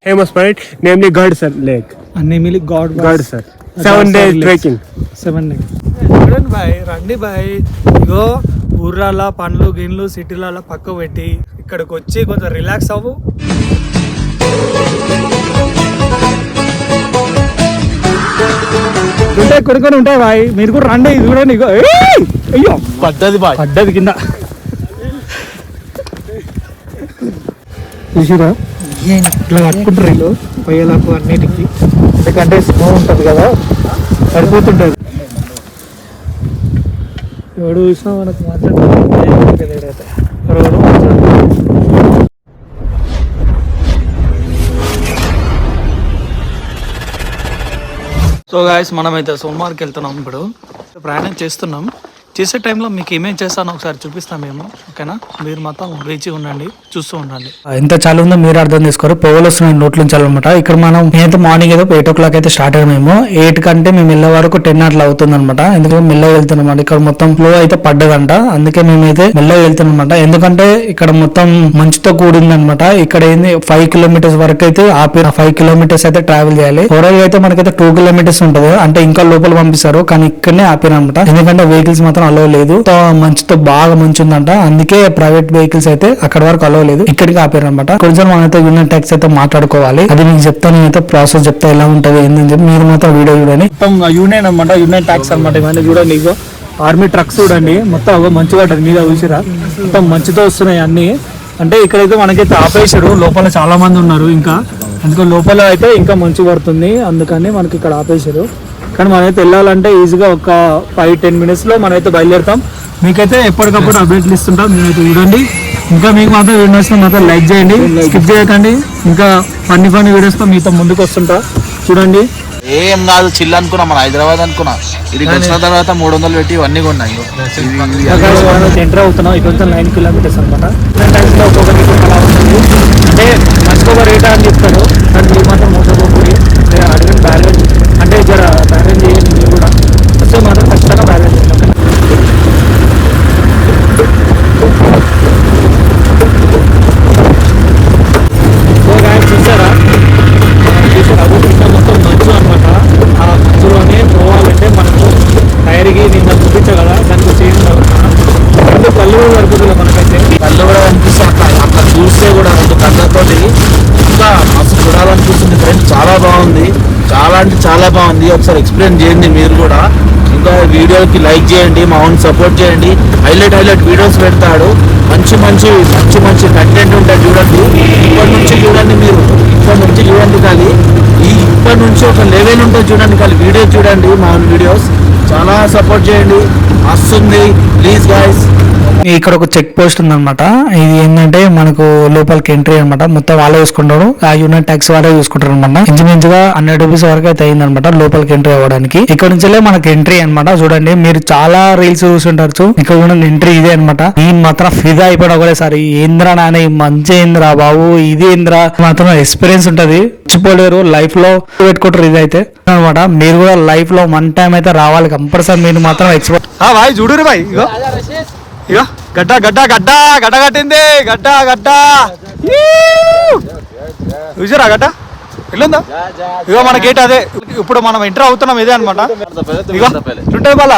famous point, namely Godson Lake. Namely Godson. 7 days trekking. 7 days. చూడండి bye, రండి bye. ఇగో ఊర్ల పండ్లు గిన్లు సిటీల పక్క పెట్టి ఇక్కడికి వచ్చి కొంచెం రిలాక్స్ అవ్వు. ఉంటాయి కొడుకొని ఉంటాయి బాయ్, మీరు కూడా రండి. ఇది కూడా నీకు అయ్యో పడ్డది బాయ్, పడ్డది కింద చూసిరా. ఇట్లా కట్టుకుంటారు వీళ్ళు పొయ్యలకు అన్నిటికి, ఎందుకంటే స్నో ఉంటుంది కదా, సరిపోతుంటుంది. ఎవడు చూసినా మనకు మాట్లాడుతుంది. సో గాయస్, మనమైతే సోమవారికి వెళ్తున్నాం. ఇప్పుడు ప్రయాణం చేస్తున్నాం. చేసే టైంలో మీకు ఏమేమి చేస్తానో ఒకసారి చూపిస్తాం మేము, ఓకేనా? మీరు మాత్రం వేచి ఉండండి, చూస్తూ ఉండండి. ఎంత చాలా ఉందో మీరు అర్థం చేసుకోరు. పొగలు వస్తున్నాయి నోట్లు ఉంచాలన్నమాట. ఇక్కడ మనం నేనైతే మార్నింగ్ ఏదో 8 o'clock అయితే స్టార్ట్ అయ్యాము. మేము 8 కంటే మేము వెళ్ళే వరకు 10 అట్లా అవుతుంది అనమాట. ఎందుకంటే మెల్లగా వెళ్తున్నాం. ఇక్కడ మొత్తం ఫ్లో అయితే పడ్డదంట, అందుకే మేమైతే మెల్లగా వెళ్తున్నాం అనమాట. ఎందుకంటే ఇక్కడ మొత్తం మంచుతో కూడింది అనమాట. ఇక్కడ ఏంది 5 kilometers వరకు అయితే ఆపి 5 kilometers అయితే ట్రావెల్ చేయాలి. ఓవరాల్ అయితే మనకైతే 2 kilometers ఉంటుంది, అంటే ఇంకా లోపల పంపిస్తారు. కానీ ఇక్కడనే ఆపారు అనమాట, ఎందుకంటే వెహికల్స్ మాత్రం అలో లేదు. మంచుతో బాగా మంచు ఉందంట, అందుకే ప్రైవేట్ వెహికల్స్ అయితే అక్కడ వరకు అలో లేదు, ఇక్కడికి ఆపారు అనమాట. కొంచెం మనమైతే యూనియన్ ట్యాక్స్ అయితే మాట్లాడుకోవాలి. అది మీకు చెప్తాను, నేనైతే ప్రాసెస్ చెప్తా ఎలా ఉంటది ఏందని చెప్పి. మీరు మాత్రం వీడియో చూడండి. మొత్తం యూనియన్ అనమాట, యూనియన్ ట్యాక్స్ అనమాట. ఇవన్నీ చూడండి, ఇగో ఆర్మీ ట్రక్స్ చూడండి, మొత్తం మంచిగా ఉంటుంది మీద చూసిరా, మొత్తం మంచుతో వస్తున్నాయి అన్ని. అంటే ఇక్కడైతే మనకైతే ఆపేసారు, లోపల చాలా మంది ఉన్నారు ఇంకా, అందుకని లోపల అయితే ఇంకా మంచు పడుతుంది, అందుకని మనకి ఇక్కడ ఆపేసారు. కానీ మనమైతే వెళ్ళాలంటే ఈజీగా ఒక 5-10 minutes లో మనమైతే బయలుదేరుతాం. మీకైతే ఎప్పటికప్పుడు అప్డేట్లు ఇస్తుంటాం, మీరైతే చూడండి. ఇంకా మీకు మాత్రం వీడియోస్ మాత్రం లైక్ చేయండి, స్కిప్ చేయకండి. ఇంకా ఫన్నీ వీడియోస్తో మీతో ముందుకు వస్తుంటా, చూడండి. ఏం కాదు, చిల్ అనుకున్నా, మన హైదరాబాద్ అనుకున్నా. ఇది వచ్చిన తర్వాత 300 పెట్టి ఇవన్నీ కొన్నాయి. ఎంటర్ అవుతున్నాం. ఇక్కడ 9 kilometers అనమాట. టైమ్స్లో ఒక్కొక్కరికి అలా ఉంటుంది, అంటే మంచిగా రేట్ అని చెప్తారు. కానీ మీరు మాత్రం మోసపోకూడి అడిగిన బ్యాలెన్స్ అంటే జర బ్యాలెన్స్ చేయండి. మీరు కూడా వస్తే మాత్రం ఖచ్చితంగా బ్యాలెన్స్ చేయండి. చూసారా, మొత్తం మంచు అనమాట. ఆ మంచులోనే పోవాలంటే మనకు టైర్కి నిన్న చూపించా కదా, దానికి చేంజ్ రెండు కళ్ళు కూడా పడుతుంది మనకైతే. కళ్ళు కూడా కనిపిస్తుంది అట్లా చూస్తే కూడా, రెండు కళ్ళతోటి ఇంకా మస్తు చూడాలనిపిస్తుంది ఫ్రెండ్స్. చాలా బాగుంది, చాలా అంటే చాలా బాగుంది. ఒకసారి ఎక్స్ప్లెయిన్ చేయండి మీరు కూడా. ఇంకా వీడియోకి లైక్ చేయండి, మా ఓన్ సపోర్ట్ చేయండి. హైలైట్ వీడియోస్ పెడతాడు, మంచి కంటెంట్ ఉంటుంది. చూడండి, ఇప్పటి నుంచి చూడండి, మీరు ఇప్పటి నుంచి చూడండి. కానీ ఇప్పటి నుంచి ఒక లెవెల్ ఉంటుంది చూడండి. కానీ వీడియోస్ చూడండి, మా ఓన్ వీడియోస్ చాలా సపోర్ట్ చేయండి. వస్తుంది ప్లీజ్ గైస్. ఇక్కడ ఒక చెక్ పోస్ట్ ఉందన్నమాట. ఇది ఏంటంటే మనకు లోపలికి ఎంట్రీ అనమాట. మొత్తం వాళ్ళే చూసుకుంటారు, ఆ యూనియన్ ట్యాక్స్ వాళ్ళే చూసుకుంటారు అనమాట. ఇంచుమించుగా 100 rupees వరకు అయితే అయింది అనమాట లోపలికి ఎంట్రీ అవ్వడానికి. ఇక్కడ నుంచే మనకి ఎంట్రీ అనమాట. చూడండి, మీరు చాలా రీల్స్ చూస్తుంటారు, ఇక్కడ కూడా ఎంట్రీ ఇదే అనమాట. నేను మాత్రం ఫిదా అయిపోయినా ఒకటేసారి, ఏంద్రా నాన్న ఈ మంచి ఏంద్రా బాబు, ఇది ఏంద్రా మాత్రం ఎక్స్పీరియన్స్ ఉంటది, మర్చిపోలేరు. లైఫ్ లో పెట్టుకుంటారు ఇది అయితే అనమాట. మీరు కూడా లైఫ్ లో 1 time అయితే రావాలి కంపల్సరీ. మీరు మాత్రం ఎక్స్పర్ట్ చూడరు బాయ్. ఇగో ఇగో గడ్డ కట్టింది, గడ్డ చూసారా గడ్డ ఎల్లుందా? ఇగో మన గేట్ అదే. ఇప్పుడు మనం ఎంటర్ అవుతున్నాం, ఇదే అనమాట. ఇగో చుట్టాయి బాల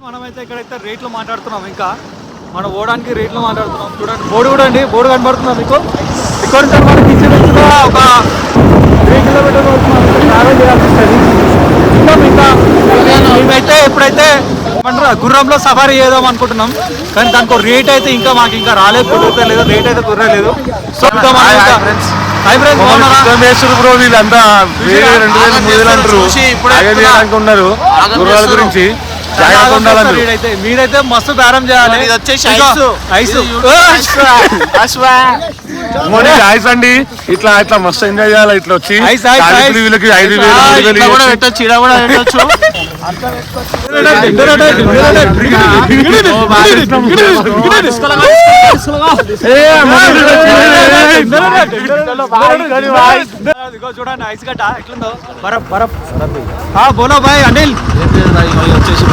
మనమైతే ఇక్కడైతే రేట్లు మాట్లాడుతున్నాం. ఇంకా మనం పోవడానికి రేట్లు మాట్లాడుతున్నాం. చూడండి, బోర్డు కూడా అండి, బోర్డు కనబడుతున్నాం మీకు. ఇక్కడ నుంచి మనకి ఇచ్చినట్టుగా ఒక 3 kilometers వరకు మనం ట్రావెల్ చేయాల్సి వస్తుంది. ఇంకా మేమైతే ఎప్పుడైతే గుర్రంలో సఫారీ చేద్దాం అనుకుంటున్నాం, కానీ దానికి రేట్ అయితే ఇంకా మాకు ఇంకా రాలేదు, కుదరలేదు. రేట్ అయితే కుదరలేదు. సో వీళ్ళంతా 2000 2000 అంటారు ఉన్నారు గుర్రాల గురించి. జాగ్రత్త ఉండాలి మీరు. మీరైతే మస్తు బేరం చేయాలి. ఇది వచ్చేసి ఇదిగో, ఐసు. ఐసు. ఐస్ అండి, ఇట్లా ఇట్లా మస్తు ఎంజాయ్ చేయాలి. ఇట్లా వచ్చి ఐస్, ఐస్, ఖాళీ ఐస్. వీళ్ళకి 5,000 ఇట్లా కూడా పెట్టొచ్చు, ఇలా కూడా పెట్టొచ్చు. చూడండి ఐస్ గడ్డ ఎట్లుందో. బరఫ్ బరఫ్. బోలో భాయ్ అనిల్. వచ్చేసి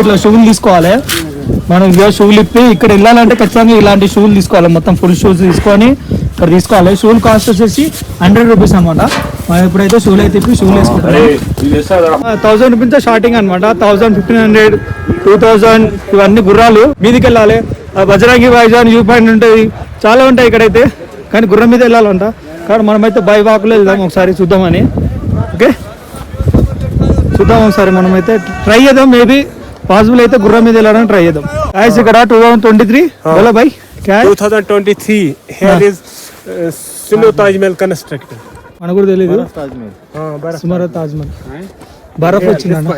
ఇట్లా షూలు తీసుకోవాలి మనం. ఇక షూలు ఇప్పి ఇక్కడ వెళ్ళాలంటే ఖచ్చితంగా ఇలాంటి షూలు తీసుకోవాలి. మొత్తం ఫుల్ షూస్ తీసుకొని ఇక్కడ తీసుకోవాలి. షూల్ కాస్ట్ వచ్చేసి 100 రూపీస్ అనమాట. మనం ఇప్పుడైతే షూలు అయితే ఇప్పి షూలు వేసుకుంటాం. 1000 రూపీస్ స్టార్టింగ్ అనమాట. 1000, 1500, 2000 ఇవన్నీ గుర్రాలు. మీదికి వెళ్ళాలి. బజరంగి వైజాన్ వ్యూ పాయింట్ ఉంటుంది, చాలా ఉంటాయి ఇక్కడైతే. కానీ గుర్రం మీద వెళ్ళాలంట. కానీ మనమైతే బై వాక్లో వెళ్దాం ఒకసారి చూద్దామని. ఓకే చూద్దాం ఒకసారి, మనమైతే ట్రై చేద్దాం. మేబీ పాసిబుల్ అయితే గుర్రం మీద వెళ్ళడానికి ట్రై చేద్దాం. గాయ్స్ ఇక్కడ 2023 బోలో by 2023 here is Sino Taj Mahal constructed. మనకు కూడా తెలియదు. సుమారు తాజ్ మహల్ బరఫ్ వచ్చిందంట.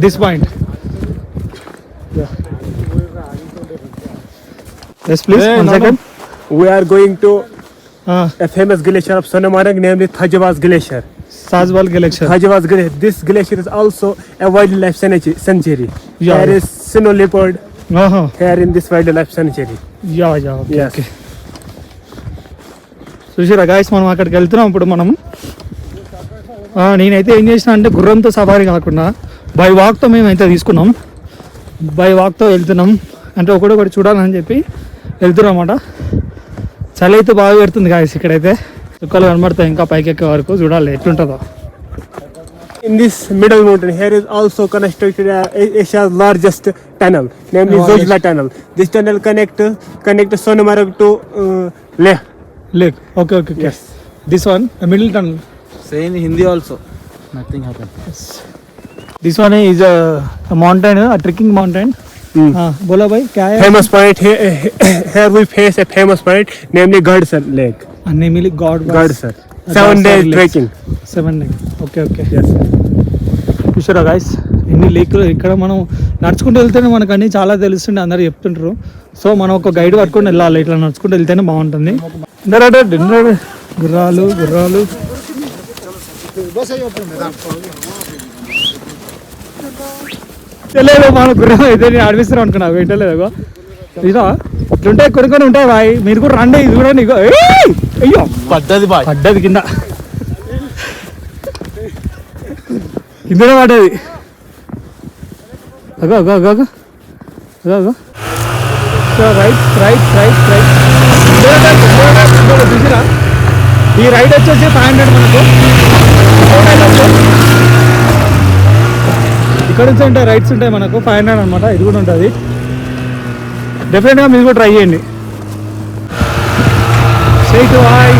This point. Yes please, one second. We are going to a famous glacier of Sonamarg, namely Thajwas Glacier. Sajwal Glacier. Thajwas Glacier. This glacier is also a wildlife sanctuary. Yeah. There is snow leopard Uh-huh. here in this wildlife sanctuary. Yeah, okay, Yes. okay. చూసారా guys, మనం అక్కడికి వెళ్తున్నాం ఇప్పుడు మనం. నేనైతే ఏం చేసిన అంటే గుర్రంతో సఫారీ కాకుండా బై వాక్తో మేమైతే తీసుకున్నాం. బై వాక్తో వెళ్తున్నాం అంటే ఒకటి చూడాలని చెప్పి వెళ్తున్నాం అన్నమాట. చలి అయితే బాగా పెడుతుంది గాయస్. ఇక్కడైతే చుక్కలు కనబడతాయి ఇంకా పైకి ఎక్కే వరకు. చూడాలి ఎట్లుంటుందో. In this middle mountain, here is also constructed Asia's largest tunnel, namely Zojla Tunnel. This tunnel connect Sonamarg to Leh. Lake. Okay okay okay. Yes. This one middle tunnel. Say in Hindi also. Nothing happened. This one is mountain, trekking mountain. बोलो भाई क्या है? Famous point here we face a famous point, namely Gadsar Lake. Namely Gadsar. 7 days trekking. 7 days. Okay okay. Yes. చూసారా guys, ఎన్ని లేకులు. ఇక్కడ మనం నడుచుకుంటూ వెళ్తేనే మనకు అన్ని చాలా తెలుస్తుండే, అందరూ చెప్తుంటారు. సో మనం ఒక గైడ్ పట్టుకొని వెళ్ళాలి. ఇట్లా నడుచుకుంటూ వెళ్తేనే బాగుంటుంది. గుర్రాలు గుర్రాలు. తెలియదు మన గుర్రం అయితే నేను ఆడిపిస్తాను అనుకున్నా. వింటలేదు ఇదా ఇట్లుంటాయి, కొన్ని ఉంటాయి బాయ్. మీరు కూడా రండి. ఇది కూడా నీకు అయ్యో పడ్డది బాయ్, పడ్డది కింద కిందనే పడ్డది. అగో అగో అగో అగో అగో అగో. Right right right right. చూసిరా, ఈ రైడ్ వచ్చేసి 500 మనకు. ఇక్కడ నుంచి ఉంటాయి రైడ్స్ ఉంటాయి మనకు 500 అనమాట. ఇది కూడా ఉంటుంది. డెఫినెట్గా మీరు కూడా ట్రై చేయండి. Site hi.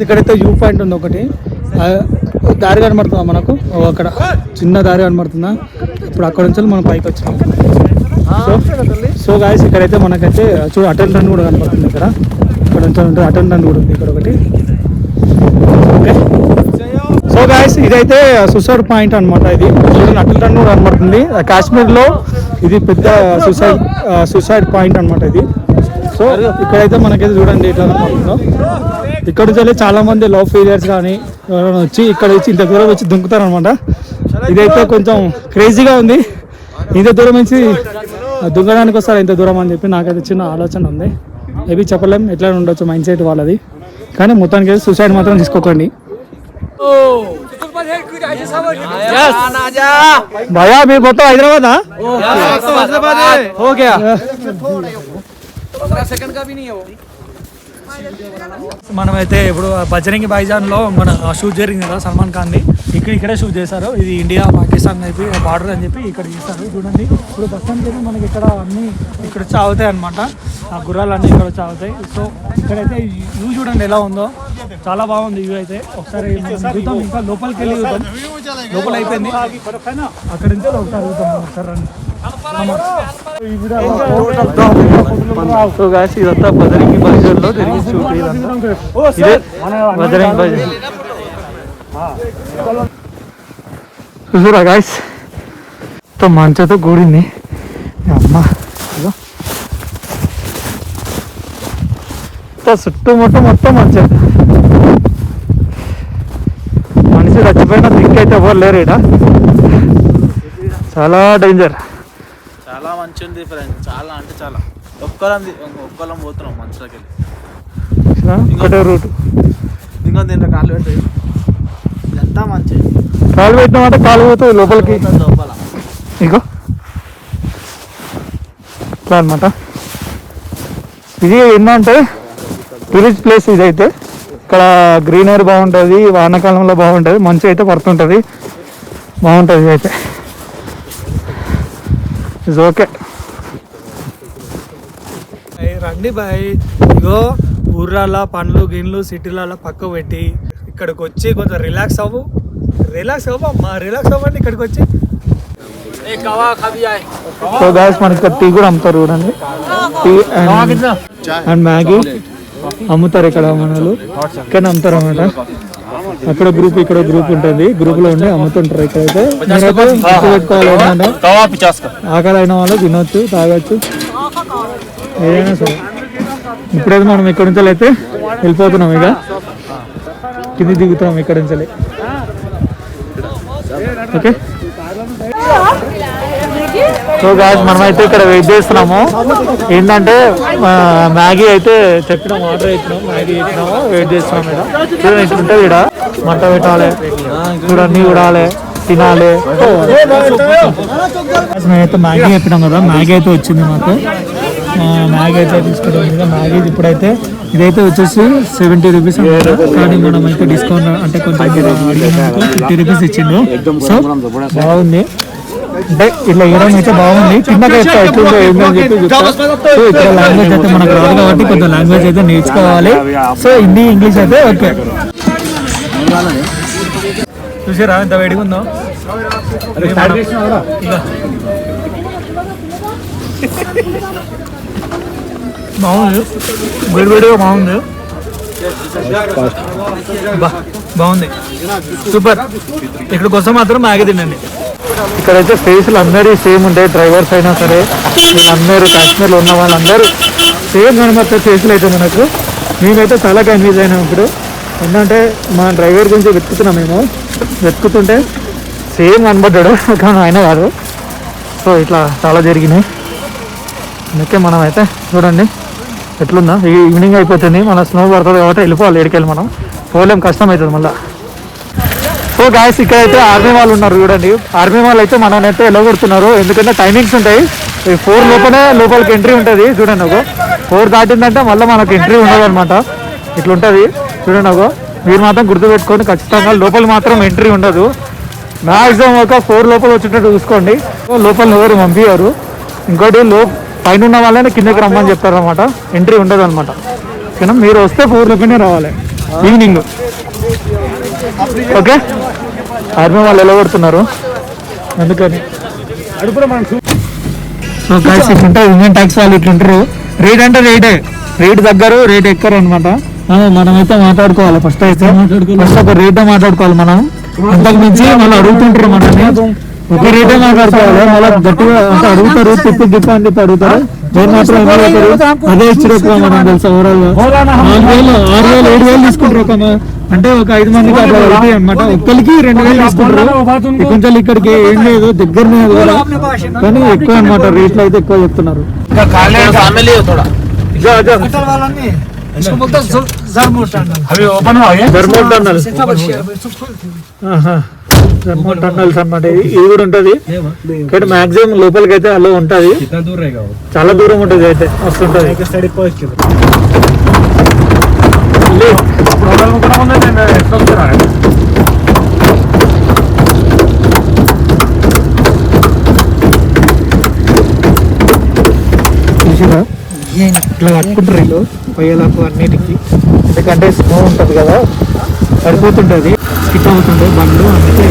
ఇక్కడైతే వ్యూ పాయింట్ ఉంది ఒకటి. దారి కనబడుతుందా మనకు? అక్కడ చిన్న దారి కనబడుతుందా? ఇప్పుడు అక్కడ నుంచి మనం పైకి వచ్చినాం. సో గాయస్ ఇక్కడైతే మనకైతే చూడు అటెండెంట్ కూడా కనబడుతుంది. ఇక్కడ నుంచి ఉంటుంది అటెండెంట్ కూడా ఉంది ఇక్కడ ఒకటి. ఓకే సో గాయస్ ఇదైతే సూసైడ్ పాయింట్ అనమాట. ఇది అటెండెంట్ కూడా కనబడుతుంది. కాశ్మీర్లో ఇది పెద్ద సూసైడ్ పాయింట్ అనమాట ఇది. సో ఇక్కడైతే మనకైతే చూడండి ఎట్లా కనబడుతుందో. ఇక్కడ నుంచి చాలా మంది లవ్ ఫెయిలియర్స్ కానీ ఎవరైనా వచ్చి ఇక్కడ వచ్చి ఇంత దూరం వచ్చి దుంకుతారు అనమాట. ఇదైతే కొంచెం క్రేజీగా ఉంది. ఇంత దూరం నుంచి దుంకడానికి వస్తారు ఇంత దూరం అని చెప్పి నాకైతే చిన్న ఆలోచన ఉంది. మేబీ చెప్పలేం ఎట్లా ఉండొచ్చు మైండ్ సెట్ వాళ్ళది. కానీ మొత్తానికి అయితే సూసైడ్ మాత్రం తీసుకోకండి. భయ్యా మీరు మొత్తం హైదరాబాదా? మనమైతే ఇప్పుడు బజరంగి భాయిజాన్లో మన షూట్ జరిగింది కదా సల్మాన్ ఖాన్ది, ఇక్కడే షూట్ చేశారు. ఇది ఇండియా పాకిస్తాన్ చెప్పి బార్డర్ అని చెప్పి ఇక్కడ చేశారు. చూడండి ఇప్పుడు ప్రస్తుతానికి అయితే మనకి ఇక్కడ అన్నీ ఇక్కడ వచ్చి ఆగుతాయి అనమాట, ఆ గుర్రాలు అన్నీ ఇక్కడ వచ్చి ఆగుతాయి. సో ఇక్కడైతే వ్యూ చూడండి ఎలా ఉందో, చాలా బాగుంది వ్యూ అయితే. ఒకసారి చూద్దాం, ఇంకా లోపలికి వెళ్ళి చూద్దాం. లోపల అయిపోయింది, అక్కడ నుంచి ఒకసారి చూద్దాం. ఒకసారి రండి. సో గాయస్ ఇదంతా బజరంగి భాయిజాన్లో జరిగి షూట్. ఇదే బజరంగి భాయిజాన్ చూసారా గాయస్, మంచతో కూడింది అమ్మ. చుట్టుముట్టు మొత్తం మంచి, మనిషి చచ్చిపోయినా దిక్కు అయితే ఎవరు లేరు ఇక్కడ, చాలా డేంజర్. చాలా మంచి ఉంది ఫ్రెండ్స్, చాలా అంటే చాలా. ఒక్కలం పోతున్నాం మంచిలోకి వెళ్ళి, ఇంకోటే రూట్. ఇంకో దీంట్లో కాలు పెట్టాయి, ఇదంతా మంచి. కాలు పెట్టినామంటే కాలు పోతుంది లోపలికి, లోపల ఇగో ఇట్లా అనమాట. ఇది ఏంటంటే టూరిస్ట్ ప్లేస్. ఇది అయితే ఇక్కడ గ్రీనరీ బాగుంటుంది, వానాకాలంలో బాగుంటుంది, మంచి అయితే పడుతుంటుంది, బాగుంటుంది. ఇది అయితే ఇట్స్ ఓకే. రండి బాయ్, ఇగో ఊర్రాల పండ్లు గిన్లు సిటీలలో పక్క పెట్టి ఇక్కడికి వచ్చి కొంచెం రిలాక్స్ అమ్మా, రిలాక్స్ అవ్వండి ఇక్కడికి వచ్చి. సో గాయస్ మనకి ఇక్కడ టీ కూడా అమ్ముతారు చూడండి, టీ అండ్ మ్యాగీ అమ్ముతారు ఇక్కడ. మనలు ఇక్కడ అమ్ముతారు అన్నమాట. అక్కడ గ్రూప్ ఇక్కడ గ్రూప్ ఉంటుంది, గ్రూప్ లో ఉండి అమ్ముతుంటారు. ఇక్కడైతే పెట్టుకోవాలి, ఆకలి అయిన వాళ్ళు తినొచ్చు, తాగొచ్చు, ఏదైనా సరే. ఇప్పుడైతే మనం ఇక్కడ నుంచి అయితే వెళ్ళిపోతున్నాం, ఇక కింది దిగుతాం ఇక్కడ నుంచి. ఓకే సో గాయస్ మనమైతే ఇక్కడ వెయిట్ చేస్తున్నాము. ఏంటంటే మ్యాగీ అయితే చెప్పినాము, ఆర్డర్ ఇచ్చినాము, మ్యాగీ ఇచ్చినాము, వెయిట్ చేస్తున్నాం. ఇక్కడ చూడండి ఇట్లుంటుంది, ఇక్కడ మంట పెట్టాలి, చూడండి చూడాలి, తినాలి. మేమైతే మ్యాగీ చెప్పినాం కదా, మ్యాగీ అయితే వచ్చింది మాకు. మ్యాగీ అయితే తీసుకుంటాం. మ్యాగీ ఇప్పుడైతే ఇదైతే వచ్చేసి 70 రూపీస్ అన్నమాట. కానీ మనం అయితే డిస్కౌంట్ అంటే కొంచెం అడిగినందుకు 50 రూపీస్ ఇచ్చిండు. సో బాగుంది, అంటే ఇట్లా ఇవ్వడం అయితే బాగుంది. కిందకి ఎట్లుందో ఏంటని చెప్పి చూస్తాం. సో ఇక్కడ లాంగ్వేజ్ అయితే మనకు రాదు కాబట్టి కొంచెం లాంగ్వేజ్ అయితే నేర్చుకోవాలి. సో హిందీ ఇంగ్లీష్ అయితే ఓకే. చూసారా ఎంత వేడిగా ఉందో, బాగుంది, వేడివేడిగా బాగుంది, బాగుంది, సూపర్. ఇక్కడికి వస్తే మాత్రం మ్యాగీ తినండి. ఇక్కడైతే ఫేస్లు అందరూ సేమ్ ఉంటాయి, డ్రైవర్స్ అయినా సరే వీళ్ళందరూ కాశ్మీర్లో ఉన్న వాళ్ళందరూ సేమ్ కనబడతారు ఫేస్లు అయితే మనకు. మేమైతే చాలా కన్ఫ్యూజ్ అయినాం ఇప్పుడు, ఏంటంటే మా డ్రైవర్ గురించి వెతుకుతున్నాం. మేము వెతుకుతుంటే సేమ్ కనబడ్డాడు, కానీ ఆయన కాదు. సో ఇట్లా చాలా జరిగినాయి. అందుకే మనం అయితే చూడండి ఎట్లుందా. ఈవినింగ్ అయిపోతుంది, మన స్నో పడుతుంది కాబట్టి వెళ్ళిపోవాలి. ఎడికెళ్ళి మనం పోలేం, కష్టం అవుతుంది మళ్ళీ. సో గాయస్ ఇక్కడైతే ఆర్మీ వాళ్ళు ఉన్నారు చూడండి. ఆర్మీ వాళ్ళు అయితే మననైతే ఎలా కొడుతున్నారు, ఎందుకంటే టైమింగ్స్ ఉంటాయి. 4 లోపలే లోపలికి ఎంట్రీ ఉంటుంది. చూడండి ఒక 4 దాటిందంటే మళ్ళీ మనకు ఎంట్రీ ఉండదు అనమాట. ఇట్లుంటుంది చూడండి. ఒక మీరు మాత్రం గుర్తుపెట్టుకోండి, ఖచ్చితంగా లోపల మాత్రం ఎంట్రీ ఉండదు. మ్యాక్సిమం ఒక 4 లోపల వచ్చేటట్టు చూసుకోండి. లోపల ఎవరు పంపించారు. ఇంకోటి పైన ఉన్న వాళ్ళని కిందకి రమ్మని చెప్తారు అనమాట, ఎంట్రీ ఉండదు అనమాట. ఓకేనా, మీరు వస్తే 4 లోపలనే రావాలి ఈవినింగ్. ఓకే, ఆర్మీ వాళ్ళు ఎలా కొడుతున్నారు అందుకని. సో గైస్ ఇట్లుంటారు ఇండియన్ ట్యాక్స్ వాళ్ళు, ఇట్లుంటారు. రేట్ అంటే రేట్ దగ్గర రేట్ ఎక్కరు అనమాట. మనమైతే మాట్లాడుకోవాలి ఫస్ట్ ఒక రేటే మాట్లాడుకోవాలి మనం. అంతకు మించి మళ్ళీ అడుగుతుంటారు మనల్ని, ఒక రేటే మాట్లాడుకోవాలి. మళ్ళీ గట్టిగా అంటే అడుగుతారు, తిప్పి అని చెప్పి అడుగుతారు. నేను మాత్రం అదే ఇచ్చారు మనం తెలుసా. ఓవరాల్ 4,000 6,000 7,000 తీసుకుంటారు ఒక, అంటే ఒక 5 మందికి అట్లా వెళ్తాయి అనమాట. ఒక్కరికి 2,000 తీసుకుంటారు. కొంచెం ఇక్కడికి ఏం లేదు, దగ్గరనే కానీ ఎక్కువ అనమాట. రేట్లు అయితే ఎక్కువ చెప్తున్నారు. టన్నల్స్ అన్నమాట. ఇది కూడా ఉంటది, ఇక్కడ మాక్సిమం లోపలికి అయితే అలా ఉంటది. చాలా దూరం ఉంటది, అయితే వస్తుంటది. ప్రాబ్లం కూడా ఉంది, నేను ఎట్లా వస్తున్నా చూసిరా ఇట్లా కట్టుకుంటారు వీళ్ళు పొయ్యేలకు అన్నిటికీ, ఎందుకంటే స్నో ఉంటుంది కదా పడిపోతుంటుంది, స్కిట్ అవుతుండే బండ్లు, అందుకే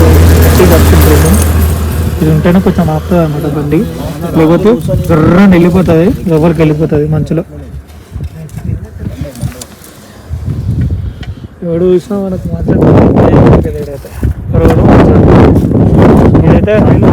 కట్టుకుంటారు. ఇది ఉంటేనే కొంచెం ఆపుతుంది అన్నమాట బండి, లేకపోతే గర్రని వెళ్ళిపోతుంది, ఎవరికి వెళ్ళిపోతుంది మంచులో. ఎవడు చూసినా మనకు మాట్లాడుతుంది, ఇదైతే రైలు